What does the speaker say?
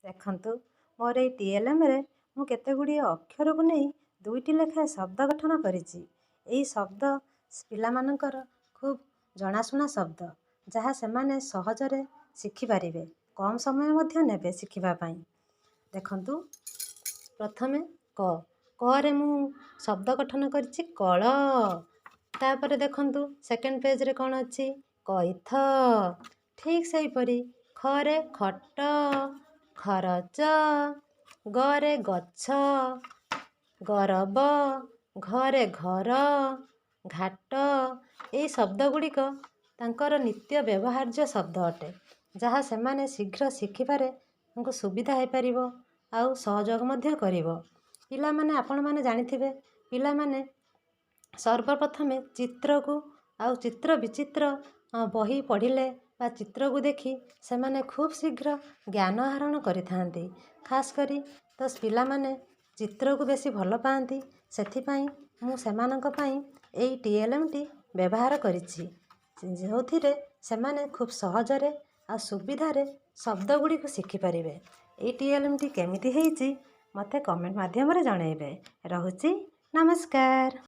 ଦେଖନ୍ତୁ ମୋର ଏଇ TLMରେ ମୁଁ କେତେଗୁଡ଼ିଏ ଅକ୍ଷରକୁ ନେଇ 2ଟି ଲେଖାଏଁ ଶବ୍ଦ ଗଠନ କରିଛି। ଏଇ ଶବ୍ଦ ପିଲାମାନଙ୍କର ଖୁବ୍ ଜଣାଶୁଣା ଶବ୍ଦ, ଯାହା ସେମାନେ ସହଜରେ ଶିଖିପାରିବେ। କମ୍ ସମୟ ମଧ୍ୟ ନେବେ ଶିଖିବା ପାଇଁ। ଦେଖନ୍ତୁ ପ୍ରଥମେ କ। କରେ ମୁଁ ଶବ୍ଦ ଗଠନ କରିଛି କଳ। ତାପରେ ଦେଖନ୍ତୁ ସେକେଣ୍ଡ ପେଜରେ କ'ଣ ଅଛି? କଇଥ। ଠିକ୍ ସେହିପରି ଖରେ ଖଟ, ଖରଚ, ଗରେ ଗଛ, ଗରବ, ଘରେ ଘର, ଘାଟ। ଏଇ ଶବ୍ଦଗୁଡ଼ିକ ତାଙ୍କର ନିତ୍ୟ ବ୍ୟବହାର୍ଯ୍ୟ ଶବ୍ଦ ଅଟେ, ଯାହା ସେମାନେ ଶୀଘ୍ର ଶିଖିବାରେ ତାଙ୍କୁ ସୁବିଧା ହେଇପାରିବ ଆଉ ସହଯୋଗ ମଧ୍ୟ କରିବ। ପିଲାମାନେ ଆପଣମାନେ ଜାଣିଥିବେ, ପିଲାମାନେ ସର୍ବପ୍ରଥମେ ଚିତ୍ରକୁ ଆଉ ଚିତ୍ର ବିଚିତ୍ର ବହି ପଢ଼ିଲେ ବା ଚିତ୍ରକୁ ଦେଖି ସେମାନେ ଖୁବ୍ ଶୀଘ୍ର ଜ୍ଞାନ ଆହରଣ କରିଥାନ୍ତି। ଖାସ୍ କରି ତ ପିଲାମାନେ ଚିତ୍ରକୁ ବେଶୀ ଭଲ ପାଆନ୍ତି। ସେଥିପାଇଁ ମୁଁ ସେମାନଙ୍କ ପାଇଁ ଏଇ TLMଟି ବ୍ୟବହାର କରିଛି, ଯେଉଁଥିରେ ସେମାନେ ଖୁବ୍ ସହଜରେ ଆଉ ସୁବିଧାରେ ଶବ୍ଦଗୁଡ଼ିକୁ ଶିଖିପାରିବେ। ଏଇ TLMଟି କେମିତି ହେଇଛି ମୋତେ କମେଣ୍ଟ ମାଧ୍ୟମରେ ଜଣାଇବେ। ରହୁଛି, ନମସ୍କାର।